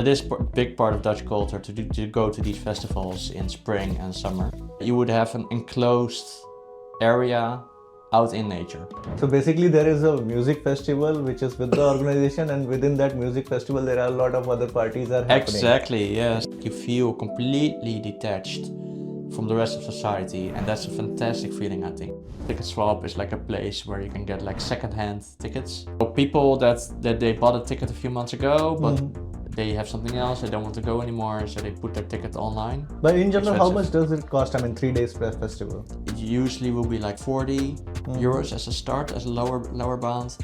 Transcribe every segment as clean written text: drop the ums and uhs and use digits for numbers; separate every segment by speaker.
Speaker 1: It is a big part of Dutch culture to go to these festivals in spring and summer. You would have an enclosed area out in nature.
Speaker 2: So basically there is a music festival which is with the organization, and within that music festival there are a lot of other parties are happening.
Speaker 1: Exactly, yes. You feel completely detached from the rest of society, and that's a fantastic feeling, I think. Ticket swap is like a place where you can get like second-hand tickets. So people that they bought a ticket a few months ago, but they have something else, they don't want to go anymore, so they put their ticket online.
Speaker 2: But in general, how
Speaker 1: Expensive.
Speaker 2: much does it cost? I mean, 3 days festival.
Speaker 1: It usually will be like 40 euros as a start, as a lower bound.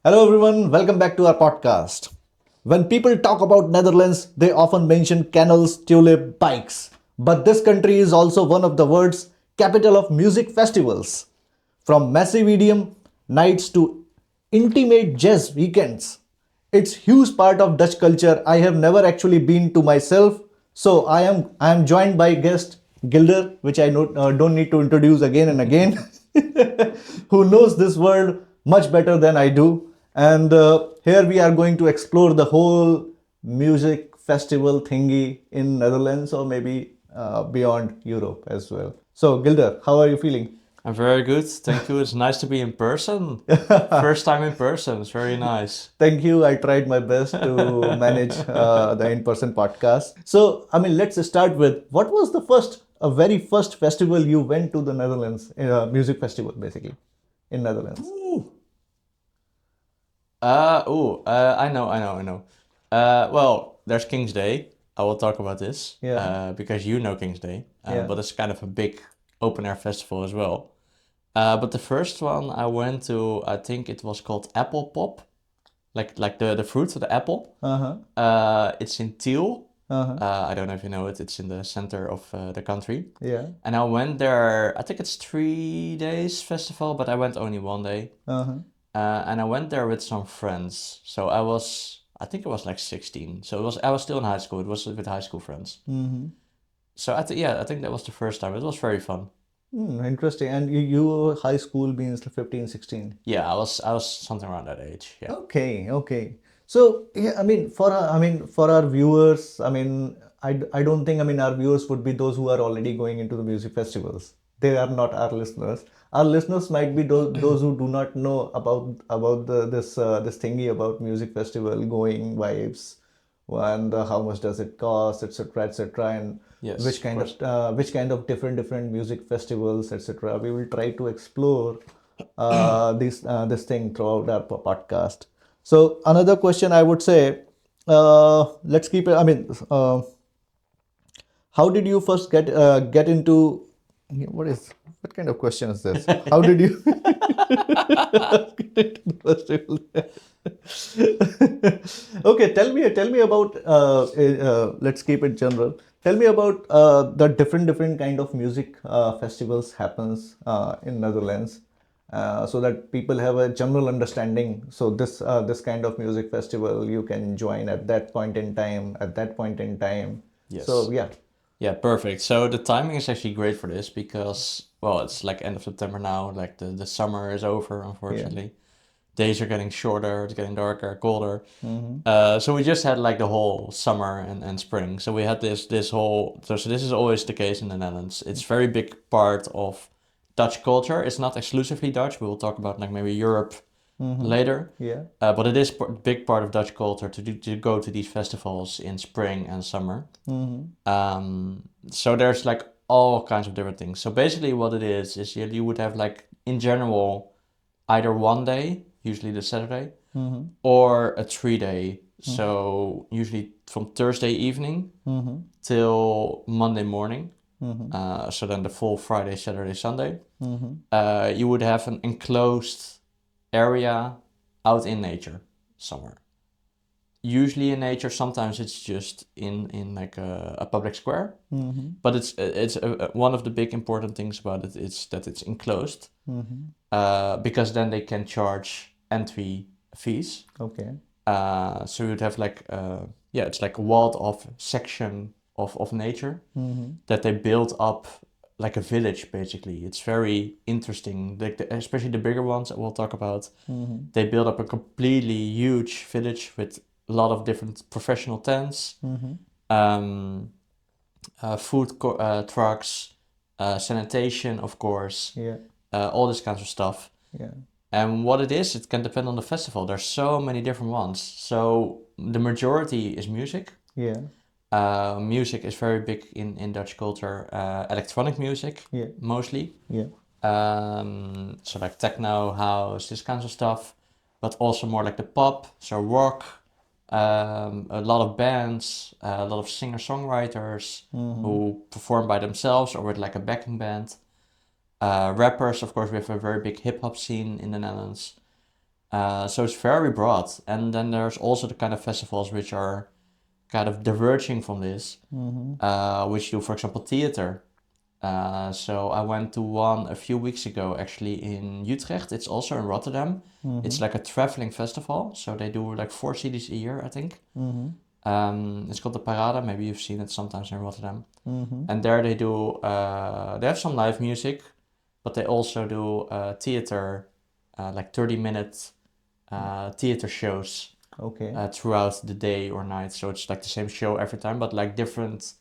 Speaker 2: Hello everyone, welcome back to our podcast. When people talk about Netherlands, they often mention canals, tulip, bikes. But this country is also one of the world's capital of music festivals. From massive EDM nights to intimate jazz weekends. It's huge part of Dutch culture. I have never actually been to myself, so I am joined by guest Gilder, which I don't need to introduce again and again, who knows this world much better than I do. And here we are going to explore the whole music festival thingy in Netherlands, or maybe beyond Europe as well. So Gilder, how are you feeling?
Speaker 1: I'm very good, thank you. It's nice to be in person. First time in person, it's very nice.
Speaker 2: Thank you. I tried my best to manage the in-person podcast. So, I mean, let's start with what was the very first festival you went to the Netherlands, music festival, basically, in Netherlands.
Speaker 1: I know. Well, there's King's Day. I will talk about this.
Speaker 2: Yeah.
Speaker 1: Because you know King's Day.
Speaker 2: Yeah.
Speaker 1: But it's kind of a big open air festival as well. But the first one I went to, I think it was called Apple Pop, like the fruit of the apple. It's in Tiel. I don't know if you know it. It's in the center of the country.
Speaker 2: Yeah.
Speaker 1: And I went there. I think it's 3 days festival, but I went only one day. And I went there with some friends. So I think I was like 16. So I was still in high school. It was with high school friends. So I think that was the first time. It was very fun.
Speaker 2: Interesting. And you high school means 15, 16.
Speaker 1: Yeah, I was something around that age. Yeah.
Speaker 2: Okay. So yeah, I mean, for our viewers, I don't think, our viewers would be those who are already going into the music festivals. They are not our listeners. Our listeners might be those who do not know about this thingy about music festival going vibes, and how much does it cost, etc., etc., and
Speaker 1: Yes,
Speaker 2: which kind of different music festivals, etc. We will try to explore this thing throughout our podcast. So another question I would say, let's keep it. How did you first get into? What kind of question is this? How did you get into the festival? Okay, tell me about. Let's keep it general. Tell me about the different kind of music festivals happens in Netherlands, so that people have a general understanding. So this kind of music festival you can join at that point in time, at that point in time.
Speaker 1: Yes.
Speaker 2: So yeah.
Speaker 1: Yeah, perfect. So the timing is actually great for this because, well, it's like end of September now. Like the summer is over, unfortunately. Days are getting shorter, it's getting darker, colder. So we just had like the whole summer and spring. So we had this whole, so this is always the case in the Netherlands. It's very big part of Dutch culture. It's not exclusively Dutch. We will talk about like maybe Europe later.
Speaker 2: Yeah.
Speaker 1: But it is a big part of Dutch culture to go to these festivals in spring and summer. So there's like all kinds of different things. So basically what it is you would have like in general either one day, usually the Saturday, or a 3 day. So usually from Thursday evening till Monday morning. So then the full Friday, Saturday, Sunday. You would have an enclosed area out in nature somewhere. Usually in nature, sometimes it's just in like a public square. But it's one of the big important things about it is that it's enclosed, because then they can charge entry fees.
Speaker 2: Okay.
Speaker 1: So you'd have like it's like a walled off section of nature that they build up like a village, basically. It's very interesting, like especially the bigger ones that we'll talk about. They build up a completely huge village with a lot of different professional tents, um, trucks, sanitation, of course,
Speaker 2: Yeah.
Speaker 1: all this kinds of stuff.
Speaker 2: Yeah.
Speaker 1: And what it is, it can depend on the festival. There's so many different ones. So the majority is music.
Speaker 2: Yeah.
Speaker 1: Music is very big in Dutch culture. Electronic music,
Speaker 2: Yeah.
Speaker 1: mostly.
Speaker 2: Yeah.
Speaker 1: So like techno, house, this kinds of stuff. But also more like the pop, so rock. A lot of bands, a lot of singer-songwriters who perform by themselves or with like a backing band. Rappers, of course, we have a very big hip hop scene in the Netherlands. So it's very broad. And then there's also the kind of festivals which are kind of diverging from this, which do, for example, theater. So I went to one a few weeks ago, actually in Utrecht. It's also in Rotterdam. It's like a traveling festival. So they do like 4 cities a year, I think. It's called the Parade. Maybe you've seen it sometimes in Rotterdam. And there they do, they have some live music, but they also do theater, like 30-minute theater shows
Speaker 2: Okay.
Speaker 1: throughout the day or night. So it's like the same show every time, but like different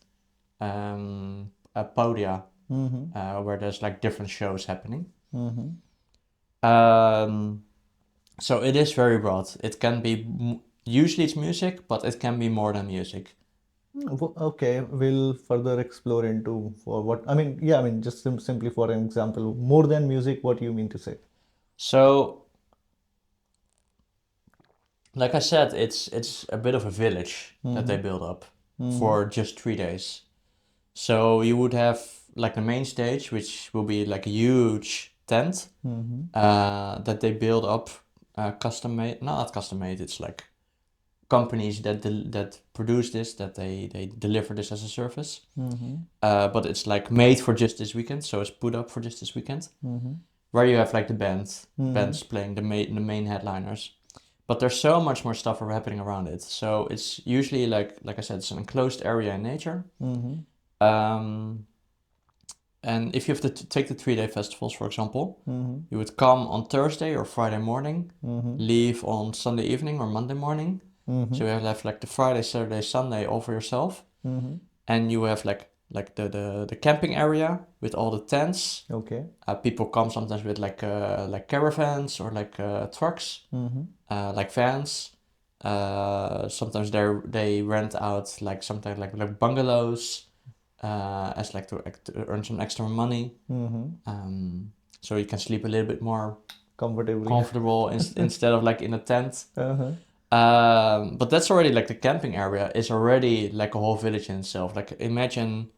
Speaker 1: podia where there's like different shows happening. So it is very broad. It can be, usually it's music, but it can be more than music.
Speaker 2: Okay, we'll further explore into for what I mean. Yeah, I mean, just simply for an example, more than music, what you mean to say?
Speaker 1: So, like I said, it's a bit of a village that they build up for just 3 days. So you would have like the main stage, which will be like a huge tent that they build up, custom made. Not custom made. It's like companies that produce this, that they deliver this as a service. But it's like made for just this weekend, so it's put up for just this weekend. Where you have like the bands playing the main headliners. But there's so much more stuff happening around it. So it's usually like I said, it's an enclosed area in nature. Um, and if you have to take the 3-day festivals, for example, you would come on Thursday or Friday morning, leave on Sunday evening or Monday morning. So you have like the Friday, Saturday, Sunday all for yourself, and you have like the camping area with all the tents.
Speaker 2: Okay.
Speaker 1: People come sometimes with like caravans or like trucks, like vans. Sometimes they rent out like sometimes like bungalows, as like to earn some extra money. So you can sleep a little bit more
Speaker 2: Comfortably.
Speaker 1: comfortable instead of like in a tent. But that's already like the camping area is already like a whole village in itself. Like imagine,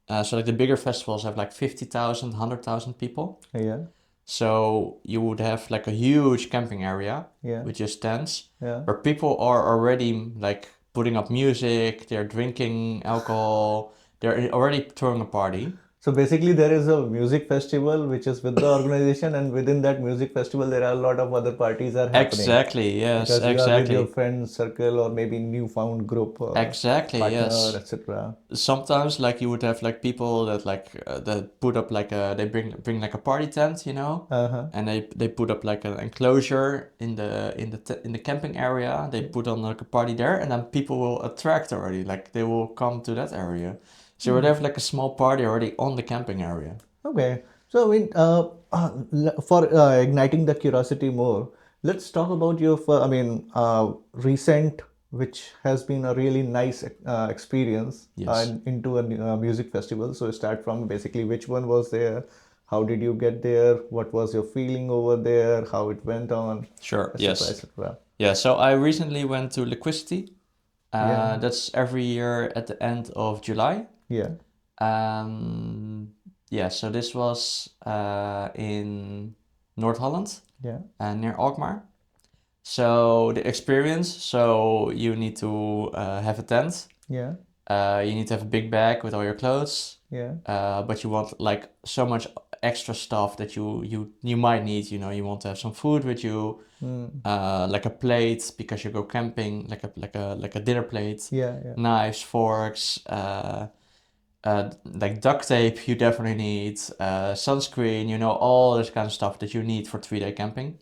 Speaker 1: so like the bigger festivals have like 50,000, 100,000 people.
Speaker 2: Yeah.
Speaker 1: So you would have like a huge camping area
Speaker 2: Yeah.
Speaker 1: with just tents
Speaker 2: Yeah.
Speaker 1: where people are already like putting up music, they're drinking alcohol, they're already throwing a party.
Speaker 2: So basically, there is a music festival which is with the organization, and within that music festival, there are a lot of other parties are happening.
Speaker 1: Exactly, yes,
Speaker 2: Because you are with your
Speaker 1: exactly.
Speaker 2: friend circle or maybe newfound group,
Speaker 1: Exactly,
Speaker 2: partner,
Speaker 1: yes.
Speaker 2: etc.
Speaker 1: Sometimes like you would have like people that like that put up like they bring like a party tent, and they put up like an enclosure in the camping area. They put on like a party there, and then people will attract already, like they will come to that area. So you would have like a small party already on the camping area.
Speaker 2: Okay. So I mean, for igniting the curiosity more, let's talk about your, recent, which has been a really nice experience
Speaker 1: Yes.
Speaker 2: into a music festival. So start from basically which one was there, how did you get there, what was your feeling over there, how it went on,
Speaker 1: Sure.
Speaker 2: etc.,
Speaker 1: Yes.
Speaker 2: etc.
Speaker 1: Yeah. So I recently went to Liquidity.
Speaker 2: Yeah.
Speaker 1: That's every year at the end of July.
Speaker 2: Yeah.
Speaker 1: Um, yeah, so this was in North Holland,
Speaker 2: Yeah.
Speaker 1: near Alkmaar. So the experience, so you need to have a tent.
Speaker 2: Yeah.
Speaker 1: You need to have a big bag with all your clothes.
Speaker 2: Yeah.
Speaker 1: But you want like so much extra stuff that you might need. You want to have some food with you, like a plate because you go camping, like a dinner plate,
Speaker 2: Yeah. Yeah.
Speaker 1: knives, forks, like duct tape you definitely need, sunscreen, all this kind of stuff that you need for 3-day camping.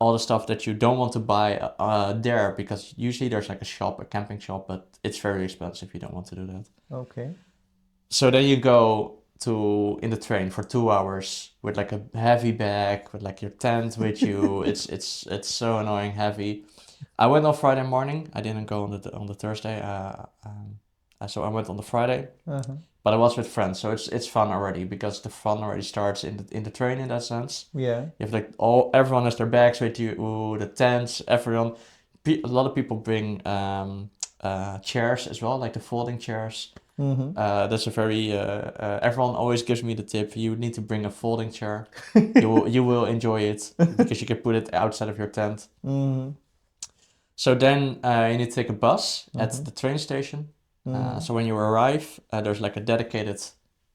Speaker 1: all the stuff that you don't want to buy there, because usually there's like a camping shop, but it's very expensive. You don't want to do that.
Speaker 2: Okay.
Speaker 1: So then you go in the train for 2 hours with like a heavy bag, with like your tent with you. It's so annoying heavy. I went on Friday morning. I didn't go on the Thursday. So I went on the Friday,
Speaker 2: Uh-huh.
Speaker 1: but I was with friends, so it's fun already, because the fun already starts in the train in that sense.
Speaker 2: Yeah.
Speaker 1: You have like everyone has their bags with you, ooh, the tents, everyone. A lot of people bring chairs as well, like the folding chairs.
Speaker 2: Mm-hmm.
Speaker 1: That's a very everyone always gives me the tip. You need to bring a folding chair. You will enjoy it, because you can put it outside of your tent.
Speaker 2: Mm-hmm.
Speaker 1: So then you need to take a bus at
Speaker 2: Mm-hmm.
Speaker 1: the train station.
Speaker 2: Mm-hmm.
Speaker 1: So when you arrive, there's like a dedicated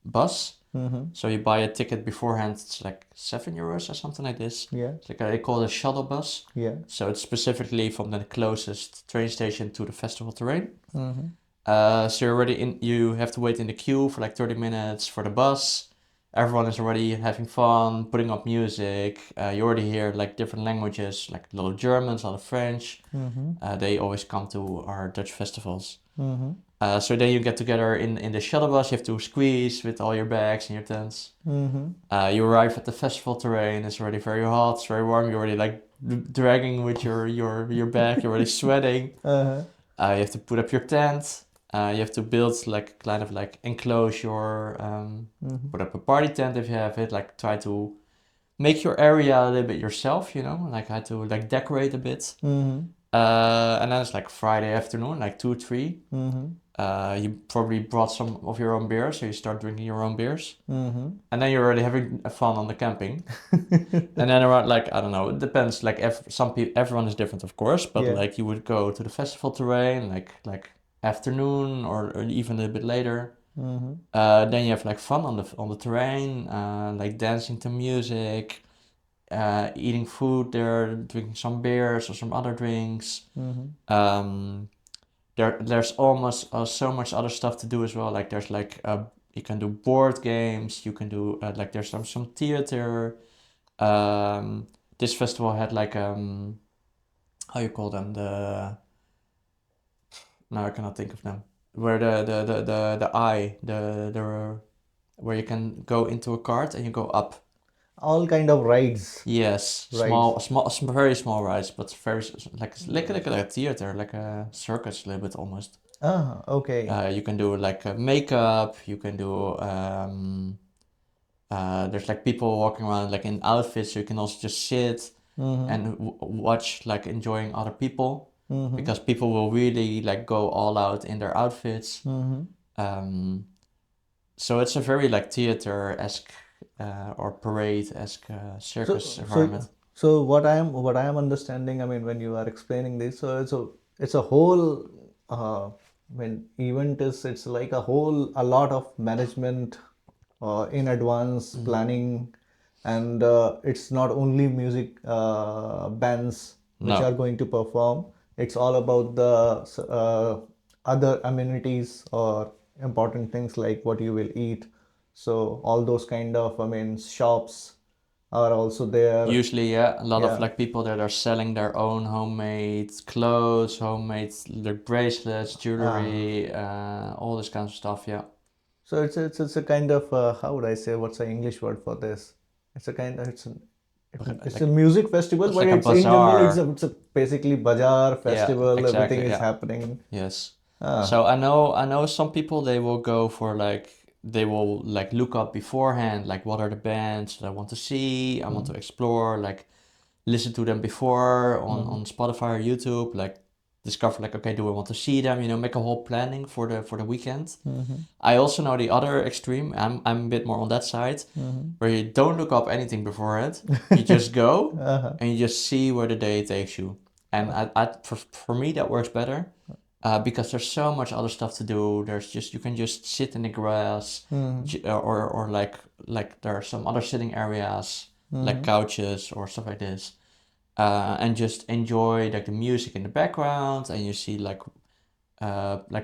Speaker 1: bus.
Speaker 2: Mm-hmm.
Speaker 1: So you buy a ticket beforehand. It's like €7 or something like this.
Speaker 2: Yeah.
Speaker 1: It's like they call it a shuttle bus.
Speaker 2: Yeah.
Speaker 1: So it's specifically from the closest train station to the festival terrain.
Speaker 2: Mm-hmm.
Speaker 1: So you're already in. You have to wait in the queue for like 30 minutes for the bus. Everyone is already having fun, putting up music. You already hear like different languages, like a lot of Germans, a lot of French.
Speaker 2: Mm-hmm.
Speaker 1: They always come to our Dutch festivals.
Speaker 2: Mm-hmm.
Speaker 1: So then you get together in the shuttle bus. You have to squeeze with all your bags and your tents.
Speaker 2: Mm-hmm.
Speaker 1: You arrive at the festival terrain. It's already very hot. It's very warm. You're already like dragging with your bag. You're already sweating.
Speaker 2: Uh-huh.
Speaker 1: You have to put up your tent. You have to build like kind of like enclosure.
Speaker 2: Mm-hmm.
Speaker 1: Put up a party tent if you have it. Like try to make your area a little bit yourself. You know, like I had to like decorate a bit.
Speaker 2: Mm-hmm.
Speaker 1: And then it's like Friday afternoon, like 2, 3.
Speaker 2: Mm-hmm.
Speaker 1: You probably brought some of your own beer, so you start drinking your own beers.
Speaker 2: Mm-hmm.
Speaker 1: And then you're already having fun on the camping. And then around like, I don't know, it depends. Like everyone is different, of course, but
Speaker 2: Yeah.
Speaker 1: like you would go to the festival terrain like afternoon or even a little bit later.
Speaker 2: Mm-hmm.
Speaker 1: Then you have like fun on the terrain, like dancing to music, eating food there, drinking some beers or some other drinks.
Speaker 2: Mm-hmm.
Speaker 1: There's almost so much other stuff to do as well. Like there's like you can do board games. You can do like there's some theater. Um, this festival had like how you call them, the no, I cannot think of them, where the eye the where you can go into a cart and you go up.
Speaker 2: All kind of rides.
Speaker 1: Yes,
Speaker 2: Rides.
Speaker 1: very small rides, but very like a theater, like a circus a little bit almost.
Speaker 2: Ah, okay.
Speaker 1: You can do like makeup. You can do there's like people walking around like in outfits, so you can also just sit
Speaker 2: Mm-hmm.
Speaker 1: and watch, like enjoying other people,
Speaker 2: Mm-hmm.
Speaker 1: because people will really like go all out in their outfits.
Speaker 2: Mm-hmm.
Speaker 1: So it's a very like theater-esque or parade-esque
Speaker 2: So,
Speaker 1: circus
Speaker 2: so,
Speaker 1: environment.
Speaker 2: so what I am understanding, I mean, when you are explaining this, so it's a whole, when event is, it's like a lot of management, in advance planning, and it's not only music bands which are
Speaker 1: No,
Speaker 2: going to perform. It's all about the other amenities or important things like what you will eat. So all those kind of, I mean, shops are also there.
Speaker 1: usually, yeah, a lot of
Speaker 2: Yeah.
Speaker 1: like people that are selling their own homemade clothes, homemade like bracelets,
Speaker 2: Ah.
Speaker 1: jewelry, all this kind of stuff. Yeah.
Speaker 2: So it's a kind of, how would I say, what's the English word for this? It's a kind of, it's a
Speaker 1: Like
Speaker 2: music festival,
Speaker 1: it's
Speaker 2: but
Speaker 1: like a
Speaker 2: it's in general,
Speaker 1: bazaar.
Speaker 2: it's a basically bazaar
Speaker 1: Yeah,
Speaker 2: festival. Everything
Speaker 1: exactly.
Speaker 2: is
Speaker 1: Yeah.
Speaker 2: happening.
Speaker 1: Yes.
Speaker 2: Ah.
Speaker 1: So I know some people, they will go for like, they will like look up beforehand, like what are the bands that I want to see, I want to explore, like listen to them before
Speaker 2: Mm-hmm.
Speaker 1: on Spotify or YouTube, like discover like, okay, do I want to see them, make a whole planning for the weekend.
Speaker 2: Mm-hmm.
Speaker 1: I also know the other extreme. I'm a bit more on that side, where you don't look up anything beforehand. You just go
Speaker 2: Uh-huh.
Speaker 1: and you just see where the day takes you. And for me that works better, because there's so much other stuff to do. You can just sit in the grass,
Speaker 2: Mm-hmm.
Speaker 1: or like there are some other sitting areas like
Speaker 2: Mm-hmm.
Speaker 1: couches or stuff like this, and just enjoy like the music in the background, and you see like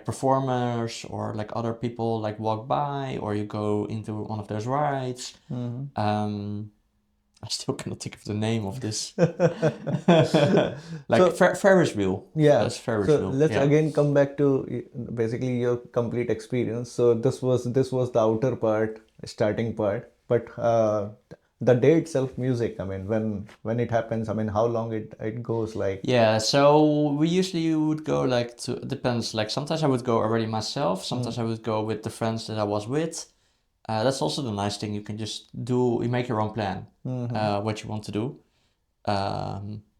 Speaker 1: performers or like other people like walk by, or you go into one of those rides.
Speaker 2: Mm-hmm.
Speaker 1: Um, I still cannot think of the name of this. Like
Speaker 2: So
Speaker 1: Ferris wheel.
Speaker 2: yeah,
Speaker 1: That's Ferris
Speaker 2: so
Speaker 1: wheel.
Speaker 2: let's
Speaker 1: Yeah.
Speaker 2: again come back to basically your complete experience. So this was the outer part, starting part, but the day itself, music. I mean, when it happens, I mean, how long it goes like?
Speaker 1: Yeah, so we usually would go like to, it depends. Like sometimes I would go already myself, sometimes I would go with the friends that I was with. That's also the nice thing. You can just do, you make your own plan, what you want to do.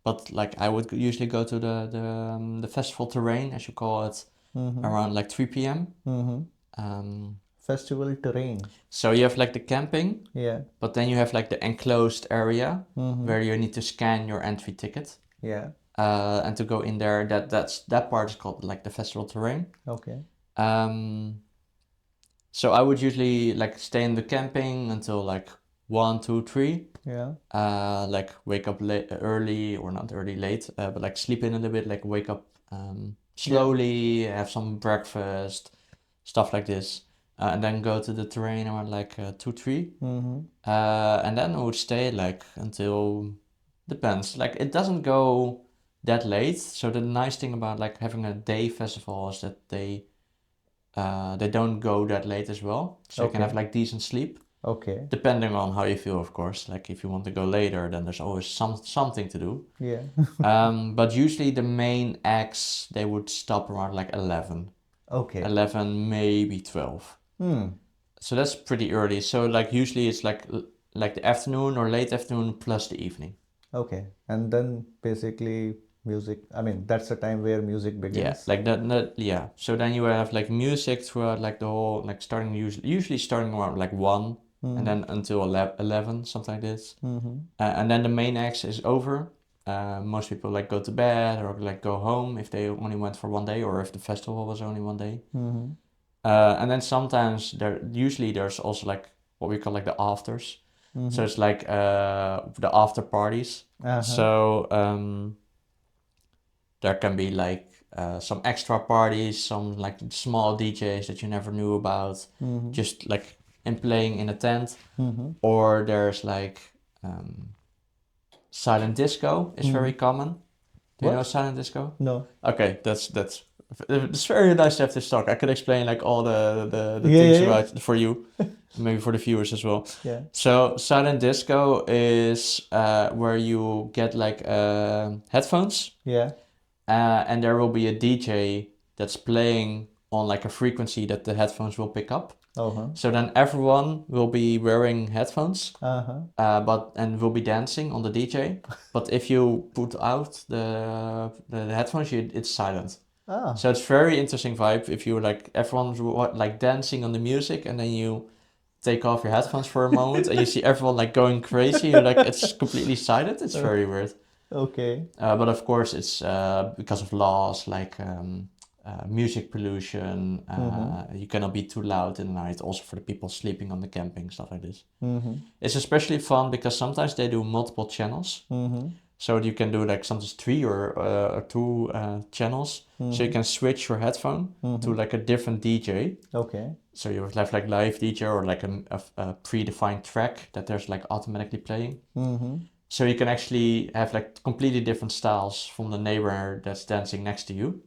Speaker 1: But like I would usually go to the festival terrain, as you call it, around like 3 p.m. Um,
Speaker 2: Festival terrain.
Speaker 1: so you have like the camping,
Speaker 2: Yeah.
Speaker 1: but then you have like the enclosed area where you need to scan your entry ticket.
Speaker 2: Yeah.
Speaker 1: And to go in there, that part is called like the festival terrain.
Speaker 2: Okay.
Speaker 1: Um, so I would usually like stay in the camping until like 1, 2, 3.
Speaker 2: Yeah.
Speaker 1: Like wake up late, early or not early, late, but like sleep in a little bit, like wake up slowly, have some breakfast, stuff like this, and then go to the terrain around like 2, 3, and then I would stay like until depends. Like it doesn't go that late. So the nice thing about like having a day festival is that they don't go that late as well. So you can have
Speaker 2: Okay.
Speaker 1: like decent sleep.
Speaker 2: Okay.
Speaker 1: Depending on how you feel, of course. Like if you want to go later, then there's always something to do.
Speaker 2: Yeah.
Speaker 1: But usually the main acts they would stop around like 11,
Speaker 2: Okay.
Speaker 1: 11 maybe 12. So that's pretty early. So like usually it's like the afternoon or late afternoon plus the evening.
Speaker 2: Okay. And then basically music. I mean, that's the time where music
Speaker 1: Yeah,
Speaker 2: begins.
Speaker 1: like that. Yeah. So then you have like music throughout like the whole like starting usually starting around like 1 and then until 11 something like this. And then the main act is over. Most people like go to bed or like go home if they only went for one day or if the festival was only one day. And then sometimes usually there's also like what we call like the afters. So it's like the after parties. So there can be like some extra parties, some like small DJs that you never knew about, just like in playing in a tent. Or there's like silent disco is very common. Do you know
Speaker 2: What?
Speaker 1: silent disco?
Speaker 2: No.
Speaker 1: Okay, that's it's very nice to have this talk. I could explain like all the
Speaker 2: Yeah,
Speaker 1: things
Speaker 2: yeah, yeah.
Speaker 1: about for you, maybe for the viewers as well.
Speaker 2: Yeah.
Speaker 1: So silent disco is where you get like headphones,
Speaker 2: Yeah.
Speaker 1: and there will be a DJ that's playing on like a frequency that the headphones will pick up.
Speaker 2: Uh-huh.
Speaker 1: So then everyone will be wearing headphones,
Speaker 2: Uh-huh.
Speaker 1: and will be dancing on the DJ. But if you put out the headphones, it's silent.
Speaker 2: Ah.
Speaker 1: So it's very interesting vibe if you like everyone's like dancing on the music and then you take off your headphones for a moment and you see everyone like going crazy. You're like it's completely silent. It's very weird.
Speaker 2: Okay.
Speaker 1: But of course it's because of laws like music pollution. You cannot be too loud in the night. Also for the people sleeping on the camping, stuff like this. It's especially fun because sometimes they do multiple channels. So you can do like sometimes 3 or 2 channels. So you can switch your headphone to like a different DJ.
Speaker 2: Okay.
Speaker 1: So you have like live DJ or like a predefined track that there's like automatically playing. So you can actually have like completely different styles from the neighbor that's dancing next to you.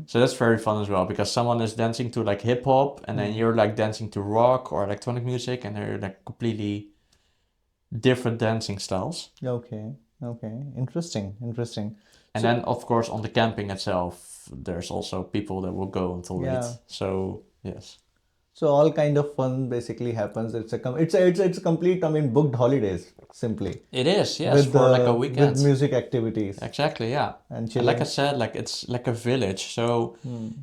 Speaker 1: So that's very fun as well because someone is dancing to like hip hop and then you're like dancing to rock or electronic music and they're like completely different dancing styles.
Speaker 2: Okay. Okay. Interesting. Interesting.
Speaker 1: And then of course on the camping itself, there's also people that will go until late.
Speaker 2: Yeah.
Speaker 1: So yes.
Speaker 2: So all kind of fun basically happens. It's a complete. I mean, booked holidays simply
Speaker 1: It is, yes,
Speaker 2: with
Speaker 1: for like a
Speaker 2: with
Speaker 1: weekend.
Speaker 2: music activities
Speaker 1: Exactly, yeah.
Speaker 2: and
Speaker 1: And like I
Speaker 2: chilling.
Speaker 1: said, like it's like a village. So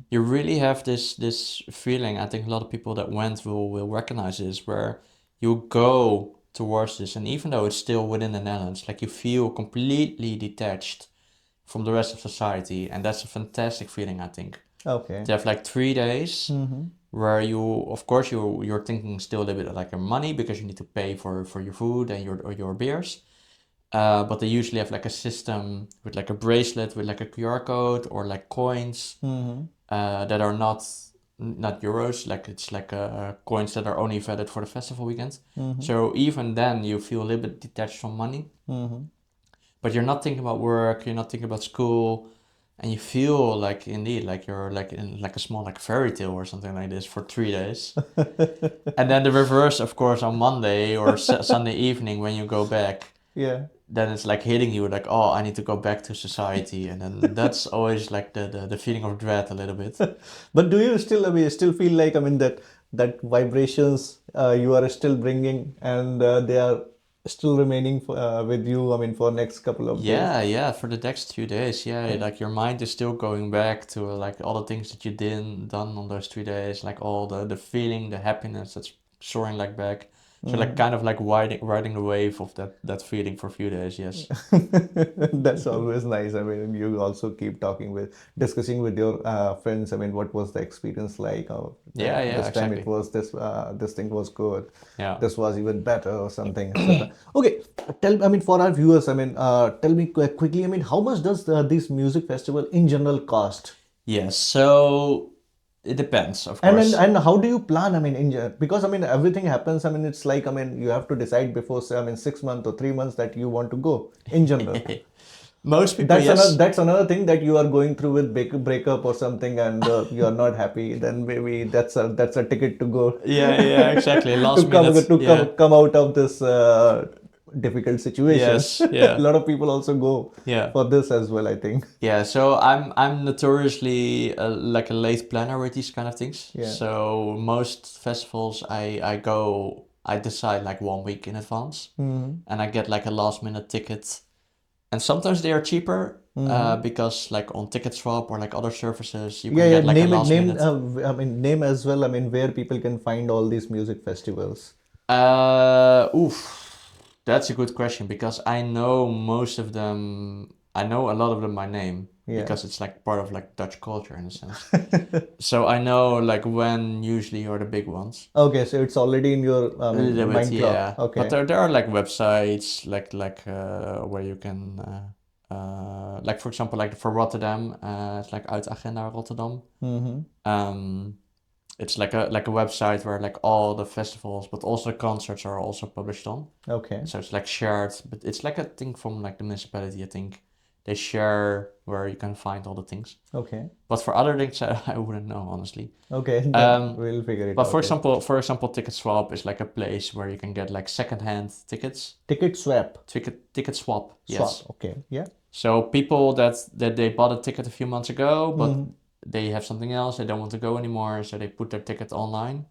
Speaker 1: you really have this feeling. I think a lot of people that went will recognize this, where you go towards this, and even though it's still within the Netherlands, like you feel completely detached from the rest of society, and that's a fantastic feeling, I think.
Speaker 2: Okay.
Speaker 1: To have like 3 days where you, of course, you're thinking still a little bit like your money because you need to pay for your food and your beers. But they usually have like a system with like a bracelet with like a QR code or like coins that are not not euros, like it's like coins that are only valid for the festival weekend. So even then you feel a little bit detached from money, but you're not thinking about work, you're not thinking about school, and you feel like indeed like you're like in like a small like fairy tale or something like this for 3 days. And then the reverse, of course, on Monday or Sunday evening when you go back,
Speaker 2: Yeah.
Speaker 1: then it's like hitting you like, oh, I need to go back to society, and then that's always like the feeling of dread a little bit.
Speaker 2: But do you still, I mean, still feel like, I mean, that vibrations you are still bringing, and they are still remaining with you, I mean, for next couple of days?
Speaker 1: Yeah, for the next few days, yeah, like your mind is still going back to like all the things that you done on those 3 days, like all the feeling, the happiness that's soaring like back. So like kind of like riding the wave of that feeling for a few days, yes.
Speaker 2: That's always nice. I mean, you also keep discussing with your friends. I mean, what was the experience like? Or
Speaker 1: Yeah,
Speaker 2: this time it
Speaker 1: exactly.
Speaker 2: was this thing was good.
Speaker 1: Yeah.
Speaker 2: This was even better or something, etc. Okay, I mean, for our viewers, I mean, tell me quickly. I mean, how much does this music festival in general cost?
Speaker 1: Yes, so it depends, of
Speaker 2: And
Speaker 1: course.
Speaker 2: and how do you plan? I mean, because I mean everything happens. I mean, it's like, I mean, you have to decide before, say, I mean, 6 months or 3 months that you want to go in general.
Speaker 1: Most people, yes.
Speaker 2: That's another thing that you are going through with breakup or something, and you are not happy. Then maybe that's a ticket to go
Speaker 1: Yeah, exactly. Last
Speaker 2: to come
Speaker 1: minute,
Speaker 2: to
Speaker 1: yeah.
Speaker 2: come out of this difficult situation.
Speaker 1: Yes,
Speaker 2: A
Speaker 1: yeah.
Speaker 2: lot of people also go
Speaker 1: Yeah.
Speaker 2: for this as well, I think.
Speaker 1: Yeah, so I'm notoriously like a late planner with these kind of things.
Speaker 2: Yeah.
Speaker 1: So most festivals I decide like 1 week in advance, and I get like a last minute ticket. And sometimes they are cheaper because like on Ticket Swap or like other services you
Speaker 2: Yeah,
Speaker 1: can
Speaker 2: yeah.
Speaker 1: get like a
Speaker 2: Name it.
Speaker 1: last
Speaker 2: Name.
Speaker 1: minute.
Speaker 2: I mean, name as well. I mean, where people can find all these music festivals.
Speaker 1: Oof, that's a good question because I know most of them. I know a lot of them by name
Speaker 2: Yeah.
Speaker 1: because it's like part of like Dutch culture in a sense. So I know like when usually are the big ones.
Speaker 2: Okay, so it's already in your, I
Speaker 1: A
Speaker 2: mean,
Speaker 1: little bit,
Speaker 2: mind clock.
Speaker 1: yeah. But
Speaker 2: Okay.
Speaker 1: there are like websites where you can like for example like for Rotterdam, it's like Uit Agenda Rotterdam. Um, it's like a website where like all the festivals, but also the concerts are also published on.
Speaker 2: Okay.
Speaker 1: So it's like shared, but it's like a thing from like the municipality. I think they share where you can find all the things.
Speaker 2: Okay.
Speaker 1: But for other things, I wouldn't know honestly.
Speaker 2: Okay. Then
Speaker 1: Um,
Speaker 2: we'll figure it
Speaker 1: but
Speaker 2: out. Yeah.
Speaker 1: for example, Ticket Swap is like a place where you can get like secondhand tickets.
Speaker 2: Ticket swap.
Speaker 1: Ticket Swap,
Speaker 2: Swap.
Speaker 1: yes.
Speaker 2: Okay. Yeah.
Speaker 1: So people that they bought a ticket a few months ago, but they have something else, they don't want to go anymore, so they put their ticket online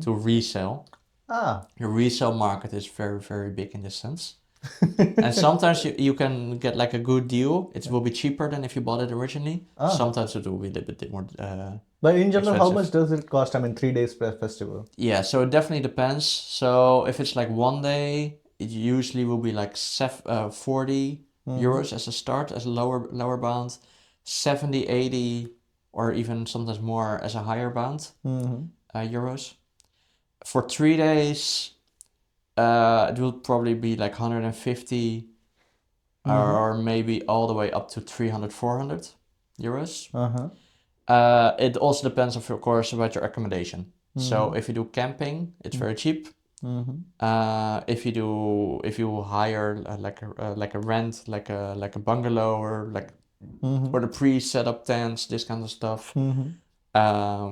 Speaker 1: to resell.
Speaker 2: Ah.
Speaker 1: The resale market is very big in this sense. And sometimes you can get like a good deal. It will be cheaper than if you bought it originally.
Speaker 2: Ah.
Speaker 1: Sometimes it will be a little bit more
Speaker 2: But in general, how
Speaker 1: expensive.
Speaker 2: much does it cost? I mean, 3 days festival.
Speaker 1: Yeah, so it definitely depends. So if it's like one day, it usually will be like 40 euros as a start, as a lower bound, 70, 80, or even sometimes more as a higher bound, euros. For 3 days, it will probably be like 150 or maybe all the way up to 300, 400 euros.
Speaker 2: Uh-huh.
Speaker 1: It also depends, of course, about your accommodation. So if you do camping, it's very cheap. If you hire like a rent, like a bungalow or the pre-set up tents, this kind of stuff,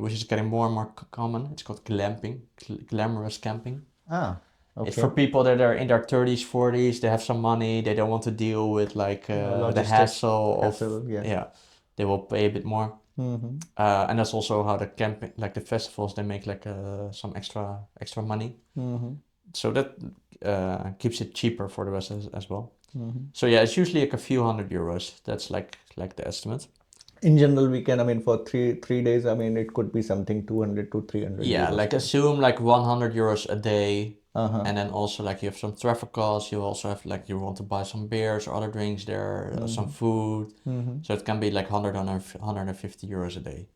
Speaker 1: which is getting more and more common. It's called glamping, glamorous camping.
Speaker 2: Ah.
Speaker 1: It's for
Speaker 2: Okay.
Speaker 1: people that are in their 30s, 40s, they have some money, they don't want to deal with like the
Speaker 2: Logistics.
Speaker 1: hassle of,
Speaker 2: Hassle. Yeah.
Speaker 1: yeah, they will pay a bit more. And that's also how the camping, like the festivals, they make like some extra money. So that keeps it cheaper for the rest as well. So yeah, it's usually like a few hundred euros. That's like the estimate.
Speaker 2: In general, we can, I mean, for three days, I mean, it could be something 200 to 300
Speaker 1: Yeah,
Speaker 2: euros.
Speaker 1: like assume like 100 euros a day.
Speaker 2: Uh-huh.
Speaker 1: And then also like you have some traffic costs. You also have like you want to buy some beers or other drinks there, some food. So it can be like 150 euros a day.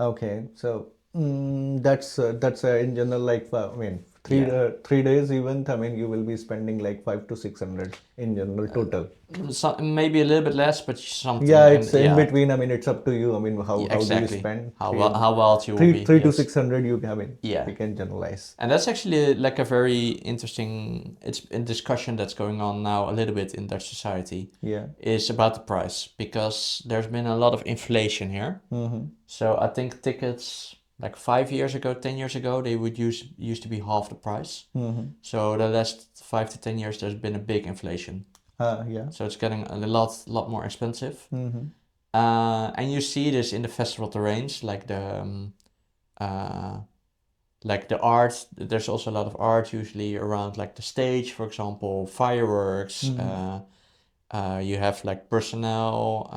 Speaker 2: Okay, so that's in general, like, I mean, three days event, I mean, you will be spending like 500 to 600 in general total.
Speaker 1: So maybe a little bit less, but something.
Speaker 2: Yeah,
Speaker 1: And
Speaker 2: it's in between. I mean, it's up to you. I mean, how do you
Speaker 1: exactly.
Speaker 2: spend
Speaker 1: How wild you will be.
Speaker 2: three to
Speaker 1: Yes.
Speaker 2: 600? You, I mean,
Speaker 1: Yeah.
Speaker 2: we can generalize.
Speaker 1: And that's actually like a very interesting, it's a discussion that's going on now a little bit in Dutch society.
Speaker 2: Yeah.
Speaker 1: Is about the price, because there's been a lot of inflation here. So I think tickets like 5 years ago, 10 years ago, they would used to be half the price. So the last 5 to 10 years, there's been a big inflation.
Speaker 2: Yeah.
Speaker 1: So it's getting a lot more expensive. And you see this in the festival terrains, like the art. There's also a lot of art usually around like the stage, for example, fireworks. You have like personnel.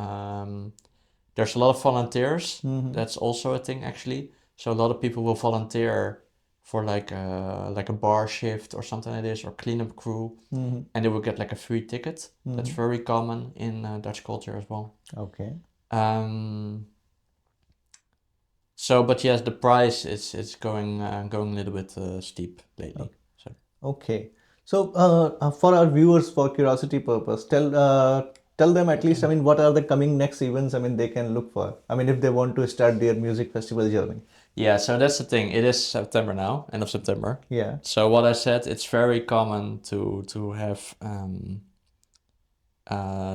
Speaker 1: There's a lot of volunteers. That's also a thing actually. So a lot of people will volunteer for like a bar shift or something like this, or cleanup crew, and they will get like a free ticket. That's very common in Dutch culture as well.
Speaker 2: Okay.
Speaker 1: So, but yes, the price is going a little bit steep lately. So.
Speaker 2: Okay. So for our viewers, for curiosity purpose, tell them at least. I mean, what are the coming next events? I mean, they can look for. I mean, if they want to start their music festival journey.
Speaker 1: Yeah, so that's the thing. It is September now, end of September.
Speaker 2: Yeah.
Speaker 1: So what I said, it's very common to have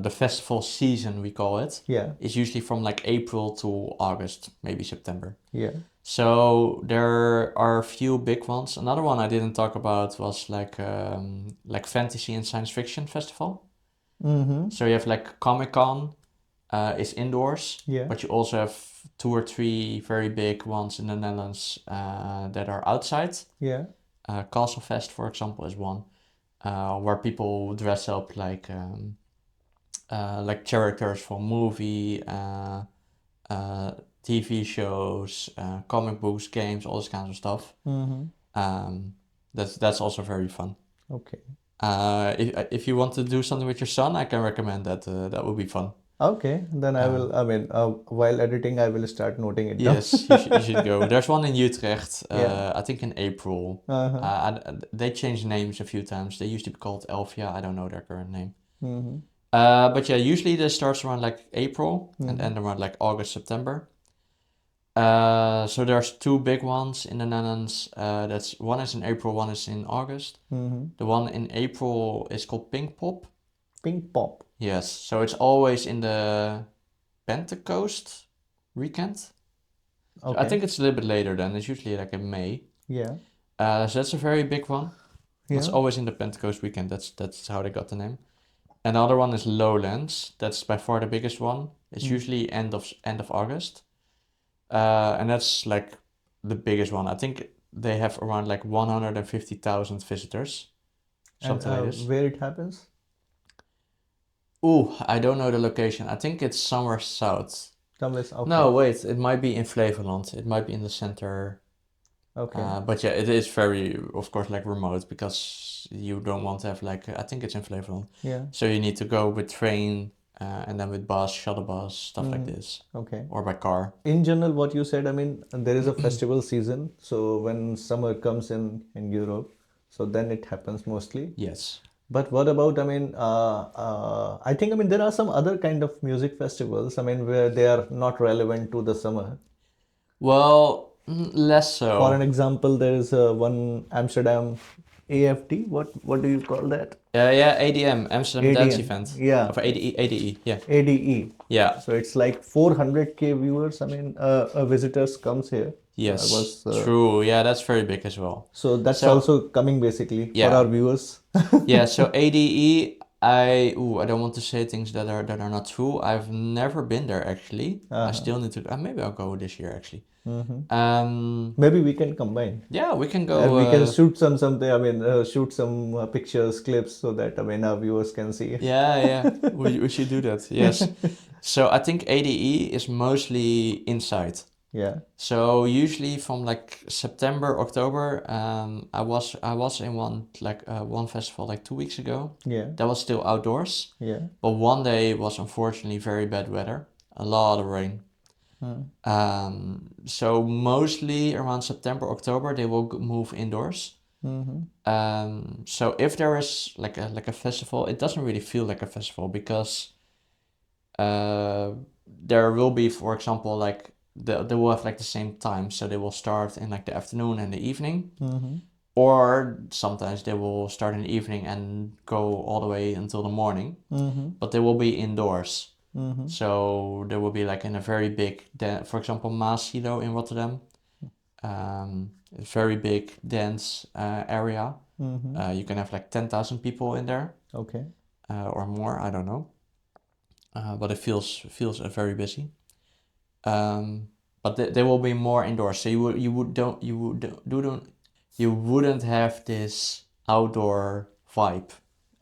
Speaker 1: the festival season, we call it.
Speaker 2: Yeah.
Speaker 1: It's usually from like April to August, maybe September.
Speaker 2: Yeah.
Speaker 1: So there are a few big ones. Another one I didn't talk about was like fantasy and science fiction festival. So you have like Comic-Con, is indoors.
Speaker 2: Yeah.
Speaker 1: But you also have 2 or 3 very big ones in the Netherlands that are outside.
Speaker 2: Yeah.
Speaker 1: Castle Fest, for example, is one where people dress up like characters from movie, TV shows, comic books, games, all this kinds of stuff. That's also very fun.
Speaker 2: Okay.
Speaker 1: If you want to do something with your son, I can recommend that. That would be fun.
Speaker 2: Okay, then I will. I mean, while editing, I will start noting it down.
Speaker 1: Yes, you should go. There's one in Utrecht.
Speaker 2: Yeah.
Speaker 1: I think in April. They changed names a few times. They used to be called Elfia. I don't know their current name. But yeah, usually this starts around like April and end around like August, September. So there's 2 big ones in the Netherlands. That's one is in April, one is in August. The one in April is called Pinkpop.
Speaker 2: Pinkpop.
Speaker 1: Yes, so it's always in the Pentecost weekend.
Speaker 2: Okay.
Speaker 1: So I think it's a little bit later then. It's usually like in May.
Speaker 2: Yeah.
Speaker 1: So that's a very big one.
Speaker 2: Yeah.
Speaker 1: It's always in the Pentecost weekend. That's how they got the name. Another one is Lowlands. That's by far the biggest one. It's usually end of August. And that's like the biggest one. I think they have around like 150,000 visitors. Something like this.
Speaker 2: Where it happens?
Speaker 1: Ooh, I don't know the location. I think it's somewhere south.
Speaker 2: Somewhere. Okay.
Speaker 1: No, wait. It might be in Flevoland. It might be in the center.
Speaker 2: Okay.
Speaker 1: But yeah, it is very, of course, like remote, because you don't want to have like, I think it's in Flevoland.
Speaker 2: Yeah.
Speaker 1: So you need to go with train and then with bus, shuttle bus, stuff like this.
Speaker 2: Okay.
Speaker 1: Or by car.
Speaker 2: In general, what you said, I mean, there is a festival season. So when summer comes in Europe, so then it happens mostly.
Speaker 1: Yes.
Speaker 2: But what about, I mean, I think, I mean, there are some other kind of music festivals, I mean, where they are not relevant to the summer.
Speaker 1: Well, less so.
Speaker 2: For an example, there is one Amsterdam AFT. What do you call that?
Speaker 1: Yeah, ADM, Amsterdam Dance
Speaker 2: ADM.
Speaker 1: Event.
Speaker 2: Yeah.
Speaker 1: Of ADE, yeah.
Speaker 2: ADE.
Speaker 1: Yeah.
Speaker 2: So it's like 400K viewers. I mean, visitors comes here.
Speaker 1: Yes, true. Yeah, that's very big as well.
Speaker 2: So that's also coming basically for our viewers.
Speaker 1: Yeah, so ADE, I don't want to say things that are not true. I've never been there actually. I still need to. Maybe I'll go this year actually.
Speaker 2: Maybe we can combine.
Speaker 1: Yeah, we can go.
Speaker 2: And we can shoot something. I mean, shoot some pictures, clips, so that I mean our viewers can see.
Speaker 1: Yeah, we should do that. Yes. So I think ADE is mostly inside.
Speaker 2: Yeah.
Speaker 1: So usually from like September, October, I was in one festival like 2 weeks ago.
Speaker 2: Yeah.
Speaker 1: That was still outdoors.
Speaker 2: Yeah.
Speaker 1: But one day was unfortunately very bad weather, a lot of rain. So mostly around September, October, they will move indoors. So if there is like a festival, it doesn't really feel like a festival because uh, there will be, for example, like they will have like the same time, so they will start in like the afternoon and the evening, or sometimes they will start in the evening and go all the way until the morning, but they will be indoors. So there will be like in a very big, for example, Maasilo in Rotterdam, a very big dance area. You can have like 10,000 people in there.
Speaker 2: Okay.
Speaker 1: Or more, I don't know. But it feels very busy. But they will be more indoors, so you wouldn't have this outdoor vibe.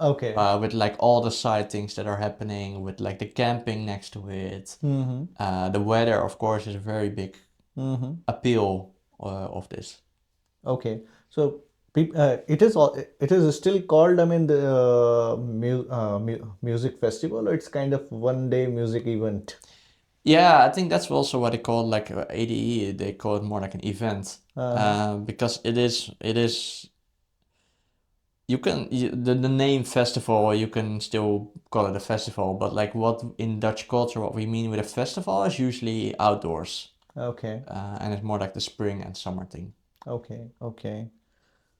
Speaker 2: Okay.
Speaker 1: With like all the side things that are happening, with like the camping next to it. The weather, of course, is a very big appeal of this.
Speaker 2: Okay. So it is still called, I mean, the music festival, or it's kind of one day music event.
Speaker 1: Yeah, I think that's also what they call like ADE. They call it more like an event, because it is. The name festival, you can still call it a festival, but like what in Dutch culture, what we mean with a festival is usually outdoors,
Speaker 2: Okay.
Speaker 1: and it's more like the spring and summer thing.
Speaker 2: Okay. Okay.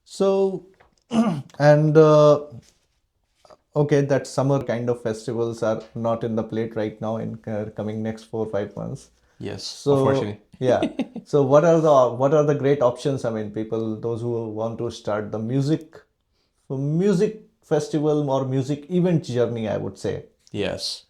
Speaker 2: So, and okay, that summer kind of festivals are not in the plate right now in coming next 4 or 5 months.
Speaker 1: Yes,
Speaker 2: So
Speaker 1: unfortunately.
Speaker 2: yeah. So what are the great options? I mean, people, those who want to start the music festival or music event journey, I would say.
Speaker 1: Yes.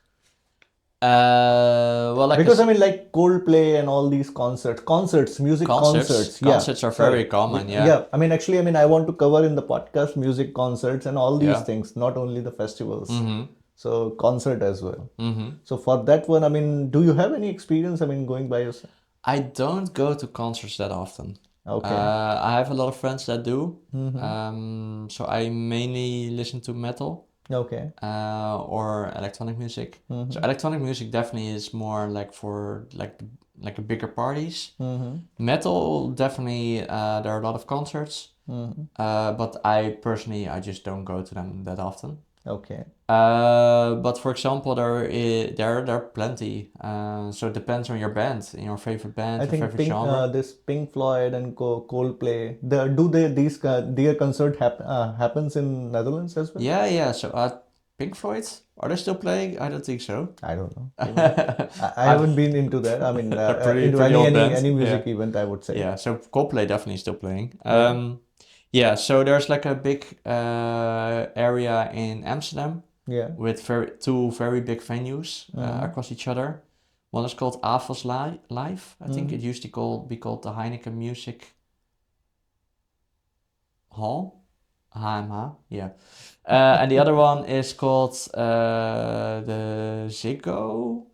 Speaker 1: Well, like I
Speaker 2: Because I
Speaker 1: said,
Speaker 2: mean, like Coldplay and all these music
Speaker 1: concerts.
Speaker 2: concerts. Yeah,
Speaker 1: Concerts are
Speaker 2: sorry.
Speaker 1: very common. Yeah.
Speaker 2: Yeah, I mean, actually, I mean, I want to cover in the podcast music concerts and all these
Speaker 1: Yeah.
Speaker 2: things, not only the festivals.
Speaker 1: Mm-hmm.
Speaker 2: So concert as well.
Speaker 1: Mm-hmm.
Speaker 2: So for that one, I mean, do you have any experience? I mean, going by yourself?
Speaker 1: I don't go to concerts that often.
Speaker 2: Okay.
Speaker 1: I have a lot of friends that do. So I mainly listen to metal.
Speaker 2: Okay.
Speaker 1: Or electronic music. So electronic music definitely is more like for like bigger parties. Metal definitely there are a lot of concerts, but I personally I just don't go to them that often.
Speaker 2: Okay.
Speaker 1: But for example, there are plenty. So it depends on your band, your favorite band,
Speaker 2: I
Speaker 1: your
Speaker 2: think
Speaker 1: favorite genre.
Speaker 2: this Pink Floyd and Coldplay. Their concert happens in Netherlands as well?
Speaker 1: Yeah, yeah. So Pink Floyd, are they still playing? I don't think so.
Speaker 2: I don't know. Even I
Speaker 1: I
Speaker 2: haven't been into that. I mean,
Speaker 1: They're
Speaker 2: into
Speaker 1: pretty
Speaker 2: any
Speaker 1: old
Speaker 2: any
Speaker 1: band.
Speaker 2: any
Speaker 1: Yeah.
Speaker 2: music event, I would say.
Speaker 1: Yeah, so Coldplay definitely still playing.
Speaker 2: Yeah.
Speaker 1: Yeah, so there's like a big area in Amsterdam
Speaker 2: Yeah.
Speaker 1: with two very big venues across each other. One is called Avos Live. I think it used to be called the Heineken Music Hall. HMH, yeah. And the other one is called the Ziggo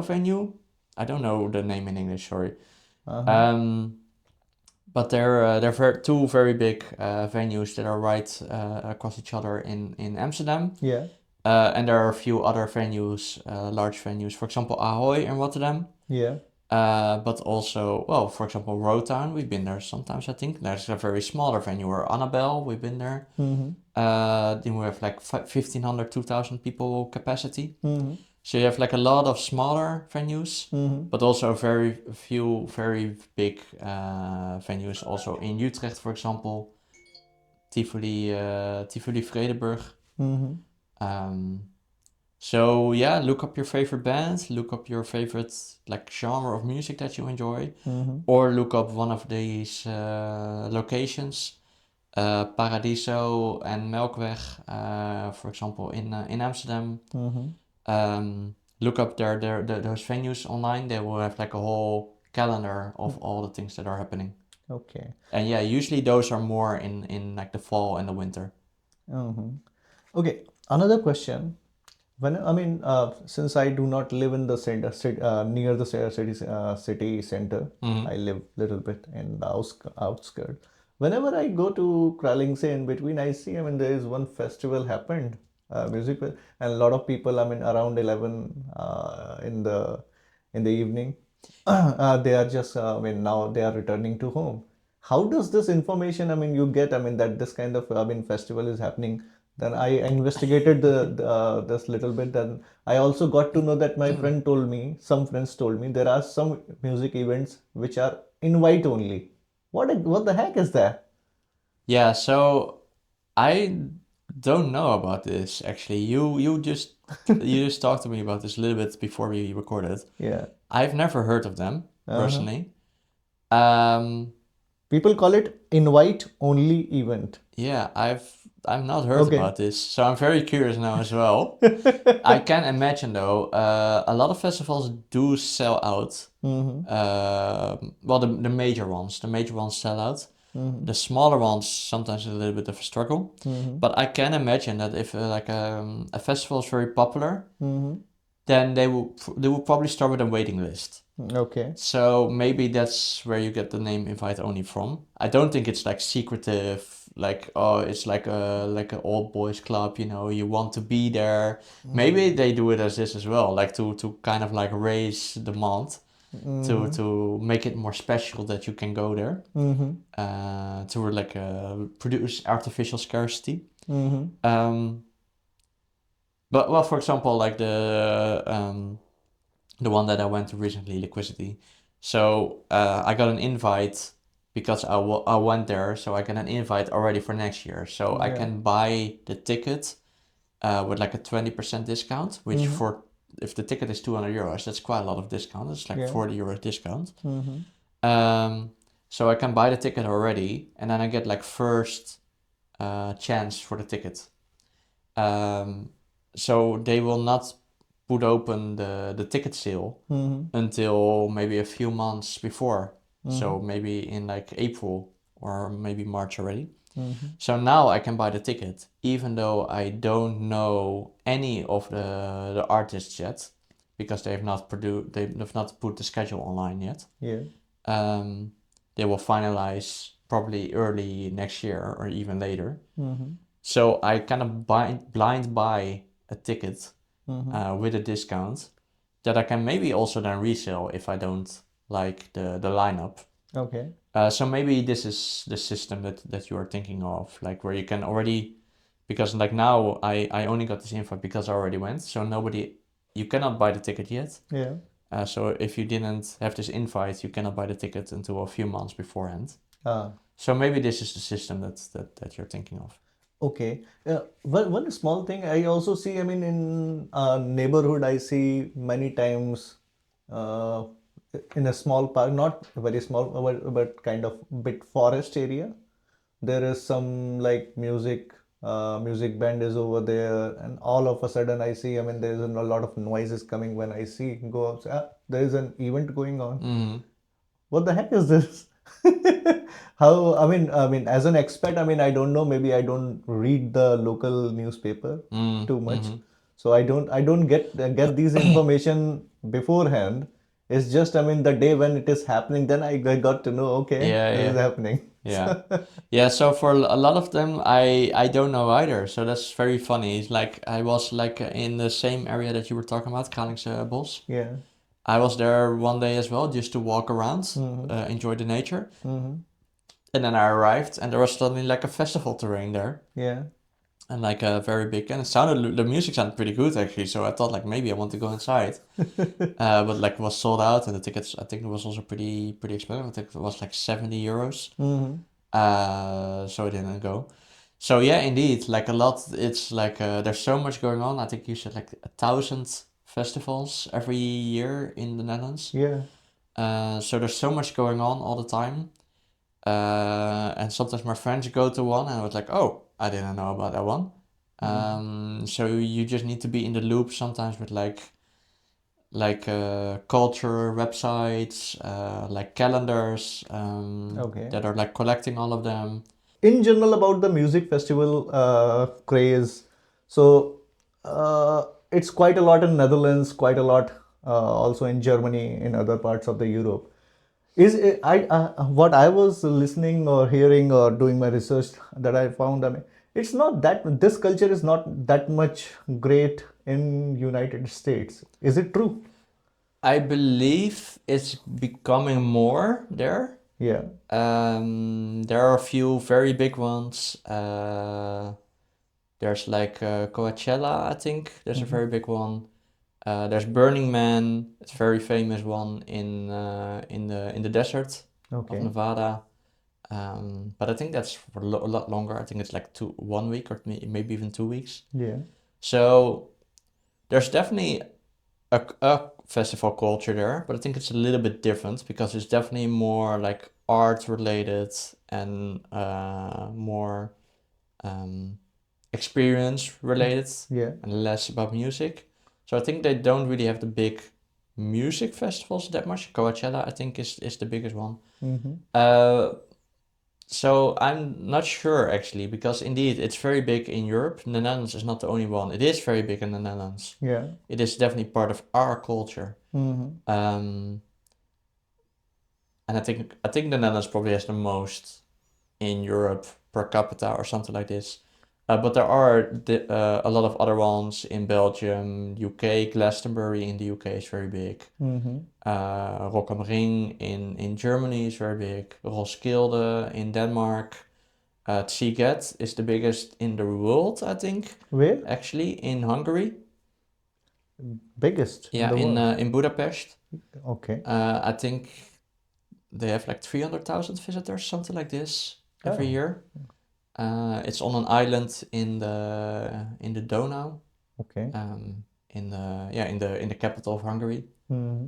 Speaker 1: venue. I don't know the name in English, sorry. Um, but they're two very big venues that are right across each other in Amsterdam.
Speaker 2: Yeah.
Speaker 1: And there are a few other venues, large venues. For example, Ahoy in Rotterdam.
Speaker 2: Yeah.
Speaker 1: But also, well, for example, Rotown, we've been there sometimes, I think. There's a very smaller venue, or Annabelle, we've been there. Then we have like 1,500, 2,000 people capacity. So you have like a lot of smaller venues, but also very few very big venues. Also in Utrecht, for example, Tivoli Vredenburg. So yeah, look up your favorite band, look up your favorite like genre of music that you enjoy, or look up one of these locations, Paradiso and Melkweg, for example, in Amsterdam. Look up those venues online. They will have like a whole calendar of all the things that are happening.
Speaker 2: Okay.
Speaker 1: And yeah, usually those are more in like the fall and the winter.
Speaker 2: Okay. Another question. When I mean, since I do not live in the center, near the city center, I live little bit in the outskirts. Whenever I go to Kralingse in between, I see, I mean, there is one festival happened, and a lot of people, I mean, around 11 in the evening, they are just, I mean, now they are returning to home. how does this information, I mean, you get, I mean, that this kind of, I mean, festival is happening? Then I investigated this little bit. Then I also got to know that my friend told me, some friends told me, there are some music events which are invite only. What the heck is that?
Speaker 1: Yeah, so I don't know about this actually. You just talked to me about this a little bit before we recorded.
Speaker 2: Yeah.
Speaker 1: I've never heard of them
Speaker 2: Uh-huh.
Speaker 1: personally. Um,
Speaker 2: People call it invite only event.
Speaker 1: yeah, I've not heard
Speaker 2: Okay.
Speaker 1: about this, so I'm very curious now as well. I can imagine though, a lot of festivals do sell out.
Speaker 2: Mm-hmm.
Speaker 1: Well, the major ones sell out.
Speaker 2: Mm-hmm.
Speaker 1: The smaller ones sometimes a little bit of a struggle.
Speaker 2: Mm-hmm.
Speaker 1: But I can imagine that if like a festival is very popular,
Speaker 2: Mm-hmm.
Speaker 1: then they will probably start with a waiting list.
Speaker 2: Okay.
Speaker 1: So maybe that's where you get the name invite only from. I don't think it's like secretive, like oh, it's like an old boys club, you want to be there. Maybe they do it as this as well, like to kind of like raise demand, to
Speaker 2: Mm-hmm.
Speaker 1: to make it more special that you can go there,
Speaker 2: Mm-hmm.
Speaker 1: to like produce artificial scarcity.
Speaker 2: Mm-hmm.
Speaker 1: Um, but well, for example, like the one that I went to recently, Liquidity. So I got an invite because I went there, so I got an invite already for next year. So I
Speaker 2: Yeah.
Speaker 1: can buy the ticket with like a 20% discount, which
Speaker 2: Mm-hmm.
Speaker 1: for if the ticket is 200 euros, that's quite a lot of discount. It's like
Speaker 2: Yeah.
Speaker 1: 40 euros discount.
Speaker 2: Mm-hmm.
Speaker 1: So I can buy the ticket already, and then I get like first chance for the ticket. Um, so they will not put open the ticket sale
Speaker 2: Mm-hmm.
Speaker 1: until maybe a few months before. So
Speaker 2: Mm-hmm.
Speaker 1: maybe in like April or maybe March already.
Speaker 2: Mm-hmm.
Speaker 1: So now I can buy the ticket, even though I don't know any of the artists yet, because they've not put the schedule online yet.
Speaker 2: Yeah.
Speaker 1: Um, they will finalize probably early next year or even later.
Speaker 2: Mm-hmm.
Speaker 1: So I kind of blind buy a ticket
Speaker 2: Mm-hmm.
Speaker 1: with a discount that I can maybe also then resell if I don't like the lineup.
Speaker 2: Okay.
Speaker 1: So maybe this is the system that you are thinking of, like where you can already, because like now I only got this info because I already went, so you cannot buy the ticket yet.
Speaker 2: Yeah.
Speaker 1: So if you didn't have this invite, you cannot buy the ticket until a few months beforehand.
Speaker 2: Ah.
Speaker 1: So maybe this is the system that you're thinking of.
Speaker 2: Okay. One small thing I also see, I mean, in neighborhood, I see many times uh, in a small park, not very small, but kind of bit forest area. There is some like music band is over there, and all of a sudden I see, I mean, there is a lot of noises coming when I see go outside. There is an event going on.
Speaker 1: Mm-hmm.
Speaker 2: What the heck is this? How, I mean, as an expert, I mean, I don't know, maybe I don't read the local newspaper too much,
Speaker 1: Mm-hmm.
Speaker 2: so I don't get these information beforehand. It's just, I mean, the day when it is happening, then I got to know, okay,
Speaker 1: Yeah,
Speaker 2: this is
Speaker 1: yeah.
Speaker 2: happening.
Speaker 1: Yeah. Yeah, so for a lot of them I don't know either. So that's very funny. It's like I was like in the same area that you were talking about, Kralingse Bos.
Speaker 2: Yeah.
Speaker 1: I was there one day as well just to walk around,
Speaker 2: Mm-hmm.
Speaker 1: enjoy the nature.
Speaker 2: Mm-hmm.
Speaker 1: And then I arrived and there was suddenly like a festival terrain there
Speaker 2: Yeah.
Speaker 1: and like a very big, and the music sounded pretty good actually. So I thought like maybe I want to go inside. But like it was sold out and the tickets I think it was also pretty expensive. I think it was like 70 euros.
Speaker 2: Mm-hmm.
Speaker 1: So I didn't go. So yeah, indeed, like a lot. It's like there's so much going on. I think you said like 1,000 festivals every year in the Netherlands.
Speaker 2: Yeah.
Speaker 1: So there's so much going on all the time. And sometimes my friends go to one, and I was like, oh, I didn't know about that one. So you just need to be in the loop sometimes with like culture websites, like calendars
Speaker 2: Okay.
Speaker 1: that are like collecting all of them.
Speaker 2: In general, about the music festival craze, so it's quite a lot in Netherlands, quite a lot also in Germany, in other parts of the Europe. Is it, I what I was listening or hearing or doing my research that I found, I mean, it's not that this culture is not that much great in United States. Is it true?
Speaker 1: I believe it's becoming more there.
Speaker 2: Yeah.
Speaker 1: There are a few very big ones. There's like Coachella, I think. There's a very big one. There's Burning Man. It's a very famous one in the desert of
Speaker 2: Okay.
Speaker 1: Nevada. But I think that's for a lot longer. I think it's like 1 week or maybe even 2 weeks.
Speaker 2: Yeah.
Speaker 1: So there's definitely a festival culture there, but I think it's a little bit different because it's definitely more like art related and more experience related
Speaker 2: Yeah.
Speaker 1: and less about music. So I think they don't really have the big music festivals that much. Coachella, I think, is the biggest one.
Speaker 2: Mm-hmm.
Speaker 1: So I'm not sure actually, because indeed it's very big in Europe. The Netherlands is not the only one. It is very big in the Netherlands.
Speaker 2: Yeah.
Speaker 1: It is definitely part of our culture.
Speaker 2: Mm-hmm.
Speaker 1: And I think the Netherlands probably has the most in Europe per capita or something like this. But there are a lot of other ones in Belgium, UK. Glastonbury in the UK is very big.
Speaker 2: Mm-hmm.
Speaker 1: Rock am Ring in Germany is very big. Roskilde in Denmark. Sziget is the biggest in the world, I think.
Speaker 2: Where?
Speaker 1: Actually, in Hungary.
Speaker 2: Biggest in
Speaker 1: Yeah,
Speaker 2: the world.
Speaker 1: in Budapest.
Speaker 2: Okay.
Speaker 1: I think they have like 300,000 visitors, something like this, every
Speaker 2: Oh.
Speaker 1: year. It's on an island in the Donau,
Speaker 2: Okay.
Speaker 1: in the capital of Hungary.
Speaker 2: Mm-hmm.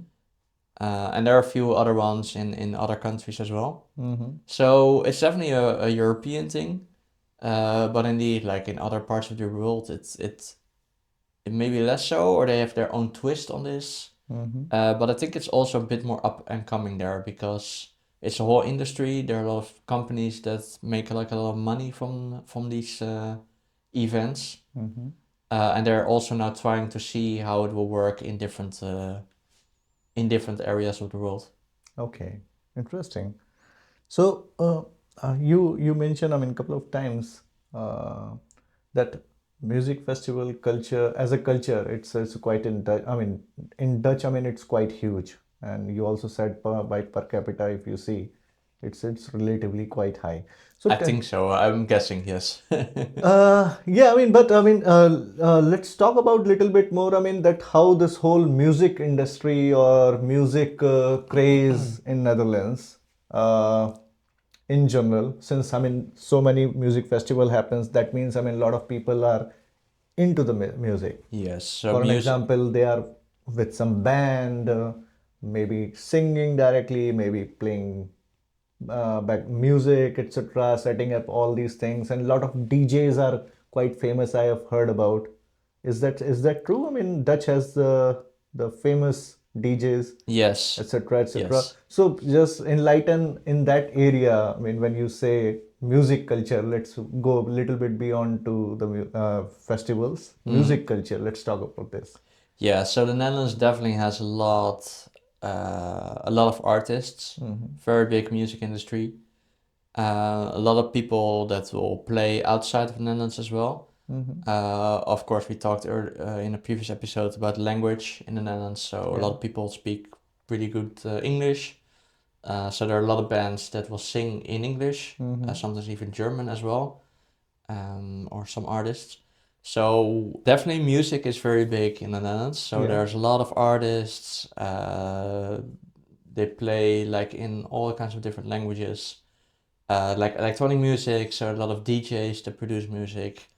Speaker 1: And there are a few other ones in other countries as well.
Speaker 2: Mm-hmm.
Speaker 1: So it's definitely a European thing. But indeed, like in other parts of the world, it may be less so, or they have their own twist on this.
Speaker 2: Mm-hmm.
Speaker 1: But I think it's also a bit more up and coming there because it's a whole industry. There are a lot of companies that make like a lot of money from these events,
Speaker 2: Mm-hmm.
Speaker 1: and they're also now trying to see how it will work in different areas of the world.
Speaker 2: Okay. Interesting. So you mentioned, I mean, a couple of times that music festival culture as a culture, it's quite in Dutch. I mean, in Dutch, I mean, it's quite huge. And you also said per capita, if you see, it's relatively quite high. So
Speaker 1: I think so. I'm guessing yes.
Speaker 2: yeah, I mean, but I mean, let's talk about little bit more. I mean, that how this whole music industry or music craze in Netherlands, in general, since I mean, so many music festival happens. That means I mean, a lot of people are into the music.
Speaker 1: Yes. So
Speaker 2: For an
Speaker 1: music.
Speaker 2: example, they are with some band, maybe singing directly, maybe playing back music, etc., setting up all these things, and a lot of DJs are quite famous. I have heard about. Is that true? I mean, Dutch has the famous DJs,
Speaker 1: Yes.
Speaker 2: etc., etc.
Speaker 1: Yes.
Speaker 2: So just enlighten in that area. I mean, when you say music culture, let's go a little bit beyond to the festivals. Music culture. Let's talk about this.
Speaker 1: Yeah, so the Netherlands definitely has a lot of artists, very big music industry, a lot of people that will play outside of the Netherlands as well. Of course, we talked in a previous episode about language in the Netherlands, so a lot of people speak really good English. So there are a lot of bands that will sing in English, sometimes even German as well, or some artists. So definitely music is very big in the Netherlands. So
Speaker 2: Yeah.
Speaker 1: there's a lot of artists. They play like in all kinds of different languages, like electronic music. So a lot of DJs that produce music,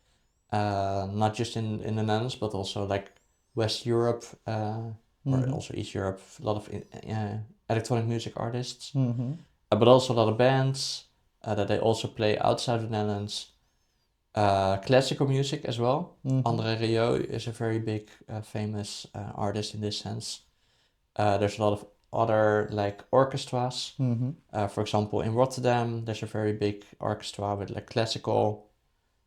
Speaker 1: not just in the Netherlands, but also like West Europe or also East Europe. A lot of electronic music artists, but also a lot of bands that they also play outside of the Netherlands. Classical music as well. André Rieu is a very big, famous artist in this sense. There's a lot of other like orchestras. For example, in Rotterdam, there's a very big orchestra with like classical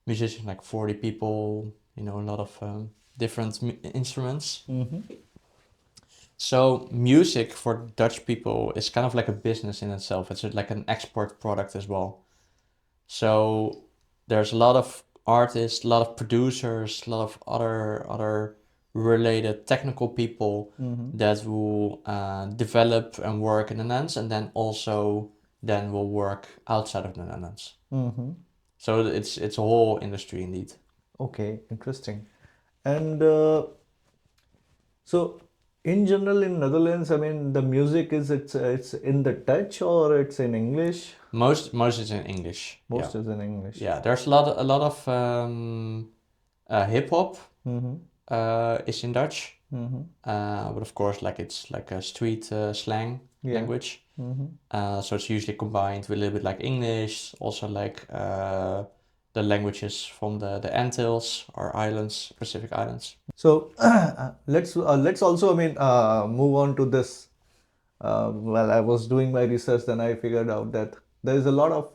Speaker 1: musicians, like 40 people. A lot of different instruments. So music for Dutch people is kind of like a business in itself. It's like an export product as well. So there's a lot of artists, a lot of producers, a lot of other related technical people that will develop and work in the Netherlands, and then also than will work outside of the Netherlands.
Speaker 2: Mm-hmm.
Speaker 1: So it's a whole industry indeed.
Speaker 2: Okay, interesting. And so, in general, in Netherlands, I mean, the music is it's in the Dutch or it's in English.
Speaker 1: Most is in English. Yeah,
Speaker 2: Most is in English.
Speaker 1: yeah. There's a lot of hip hop
Speaker 2: Mm-hmm.
Speaker 1: is in Dutch,
Speaker 2: Mm-hmm.
Speaker 1: but of course, like it's like a street slang
Speaker 2: Yeah.
Speaker 1: language.
Speaker 2: Mm-hmm.
Speaker 1: So it's usually combined with a little bit like English, also like the languages from the Antilles or islands, Pacific Islands.
Speaker 2: So let's also, I mean, move on to this. While I was doing my research, then I figured out that there is a lot of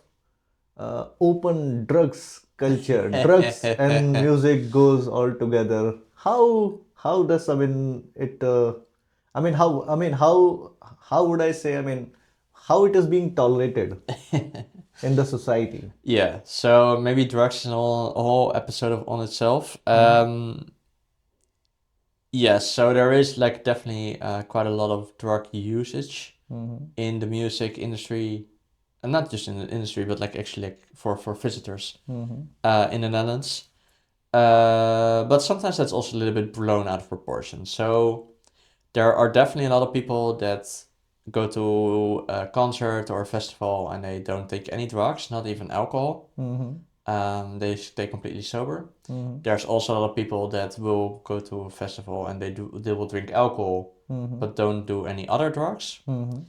Speaker 2: open drugs culture. Drugs and music goes all together. How does, I mean, it? How would I say? I mean, how it is being tolerated in the society?
Speaker 1: Yeah, so maybe drugs is a whole episode on itself. Yes, so there is like definitely quite a lot of drug usage
Speaker 2: Mm-hmm.
Speaker 1: in the music industry, and not just in the industry, but like actually like for visitors
Speaker 2: Mm-hmm.
Speaker 1: in the Netherlands. But sometimes that's also a little bit blown out of proportion. So there are definitely a lot of people that go to a concert or a festival and they don't take any drugs, not even alcohol.
Speaker 2: Mm-hmm.
Speaker 1: They stay completely sober.
Speaker 2: Mm-hmm.
Speaker 1: There's also a lot of people that will go to a festival and they will drink alcohol,
Speaker 2: Mm-hmm.
Speaker 1: but don't do any other drugs.
Speaker 2: Mm-hmm.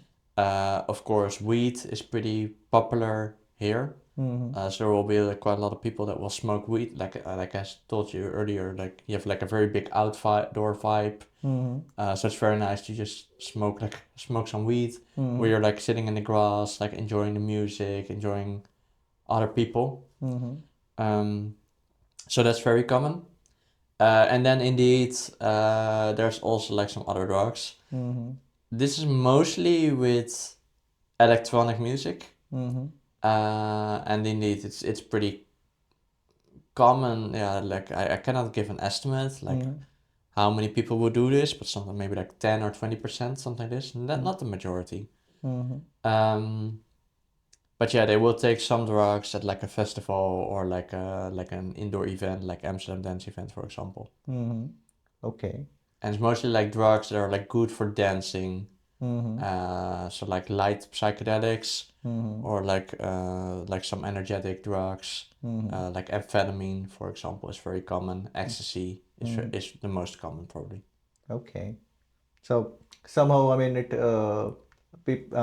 Speaker 1: Of course, weed is pretty popular here.
Speaker 2: Mm-hmm.
Speaker 1: So there will be like quite a lot of people that will smoke weed. Like I told you earlier, like you have like a very big outdoor vibe.
Speaker 2: Mm-hmm.
Speaker 1: So it's very nice to just smoke some weed,
Speaker 2: Mm-hmm.
Speaker 1: where you're like sitting in the grass, like enjoying the music, enjoying other people.
Speaker 2: Mm-hmm.
Speaker 1: So that's very common. And then indeed, there's also like some other drugs.
Speaker 2: Mm-hmm.
Speaker 1: This is mostly with electronic music.
Speaker 2: Mm-hmm.
Speaker 1: And indeed, it's pretty common. Yeah, like I cannot give an estimate, like
Speaker 2: Mm-hmm.
Speaker 1: how many people will do this, but something maybe like 10 or 20%, something like this. Not the majority.
Speaker 2: Mm-hmm.
Speaker 1: But yeah, they will take some drugs at like a festival or like an indoor event, like Amsterdam Dance Event, for example.
Speaker 2: Mm-hmm. Okay.
Speaker 1: And it's mostly like drugs that are like good for dancing.
Speaker 2: Mm-hmm.
Speaker 1: So like light psychedelics
Speaker 2: Mm-hmm.
Speaker 1: or like some energetic drugs,
Speaker 2: Mm-hmm.
Speaker 1: like amphetamine, for example, is very common. Ecstasy is the most common probably.
Speaker 2: Okay. So somehow, I mean, peop,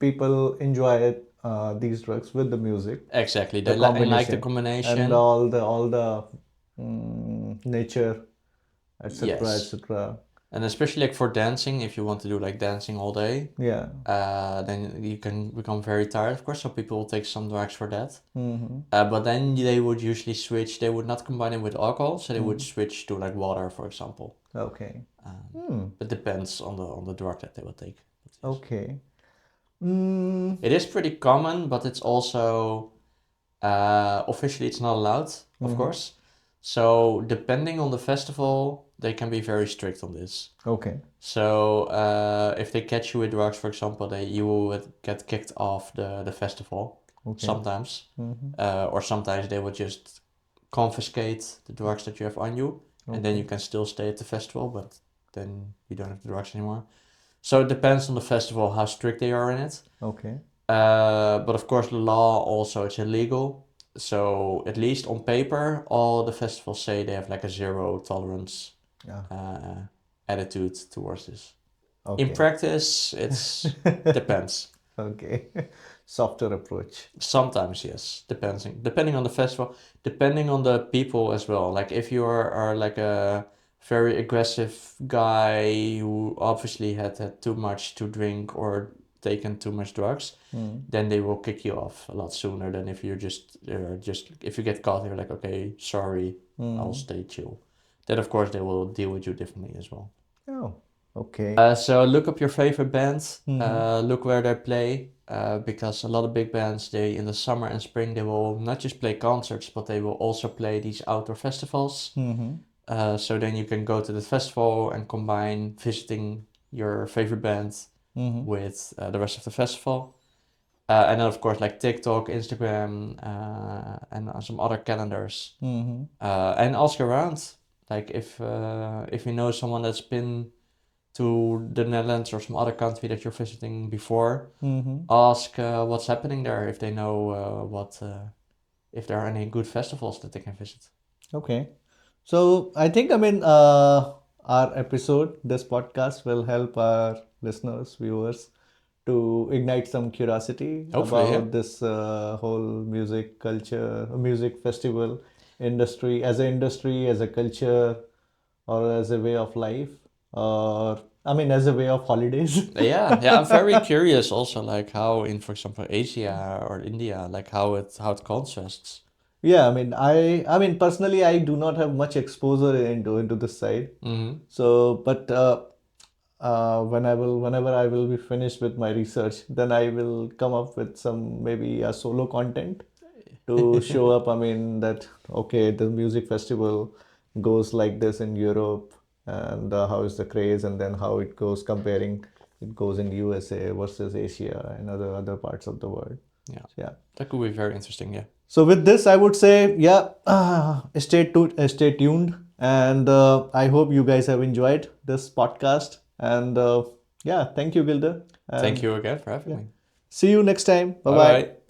Speaker 2: people enjoy it, these drugs with the music,
Speaker 1: Exactly,
Speaker 2: the
Speaker 1: they like the
Speaker 2: combination, and
Speaker 1: combination.
Speaker 2: all the nature, etc.,
Speaker 1: Yes,
Speaker 2: etc.
Speaker 1: and especially like for dancing, if you want to do like dancing all day,
Speaker 2: Yeah.
Speaker 1: then you can become very tired, of course. So people will take some drugs for that.
Speaker 2: Mm-hmm.
Speaker 1: But then they would usually switch. They would not combine it with alcohol, so they would
Speaker 2: Mm-hmm.
Speaker 1: switch to like water, for example.
Speaker 2: Okay.
Speaker 1: It depends on the drug that they will take.
Speaker 2: Okay. Mm.
Speaker 1: It is pretty common, but it's also officially it's not allowed, of course. So depending on the festival, they can be very strict on this.
Speaker 2: Okay.
Speaker 1: So if they catch you with drugs, for example, you will get kicked off the festival
Speaker 2: Okay.
Speaker 1: sometimes, or sometimes they will just confiscate the drugs that you have on you, and then you can still stay at the festival, but then you don't have the drugs anymore. So it depends on the festival how strict they are in it.
Speaker 2: Okay.
Speaker 1: But of course, the law also it's illegal. So at least on paper, all the festivals say they have like a zero tolerance
Speaker 2: Yeah.
Speaker 1: attitude towards this. In
Speaker 2: Okay.
Speaker 1: practice, it's depends.
Speaker 2: Okay. Softer approach.
Speaker 1: Sometimes yes, depending on the festival, depending on the people as well. Like if you are like a very aggressive guy who obviously had too much to drink or taken too much drugs, then they will kick you off a lot sooner than if you're just if you get caught, you're like, okay, sorry, I'll stay chill. Then of course they will deal with you differently as well.
Speaker 2: Oh. Okay.
Speaker 1: So look up your favorite band, look where they play, because a lot of big bands, they in the summer and spring, they will not just play concerts, but they will also play these outdoor festivals. So then you can go to the festival and combine visiting your favorite band with the rest of the festival. And then of course like TikTok, Instagram, and some other calendars. And ask around, like if you know someone that's been to the Netherlands or some other country that you're visiting before, ask what's happening there, if they know if there are any good festivals that they can visit.
Speaker 2: Okay. So I think, our episode, this podcast will help our listeners, viewers, to ignite some curiosity
Speaker 1: Hopefully, yeah.
Speaker 2: about this whole music culture, music festival industry, as a culture, or as a way of life, or as a way of holidays.
Speaker 1: Yeah, I'm very curious also, like how in, for example, Asia or India, like how it contrasts.
Speaker 2: Yeah, personally, I do not have much exposure into this side. So, but whenever I will be finished with my research, then I will come up with some maybe a solo content to show up. That okay, the music festival goes like this in Europe, and how is the craze, and then how it goes comparing. It goes in USA versus Asia and other parts of the world.
Speaker 1: Yeah,
Speaker 2: So, yeah.
Speaker 1: that could be very interesting. Yeah.
Speaker 2: So with this, I would say, yeah, stay tuned, and I hope you guys have enjoyed this podcast. And yeah, thank you, Gilder.
Speaker 1: Thank
Speaker 2: And
Speaker 1: you again for having
Speaker 2: yeah,
Speaker 1: me.
Speaker 2: see you next time. Bye
Speaker 1: Bye
Speaker 2: bye.
Speaker 1: bye.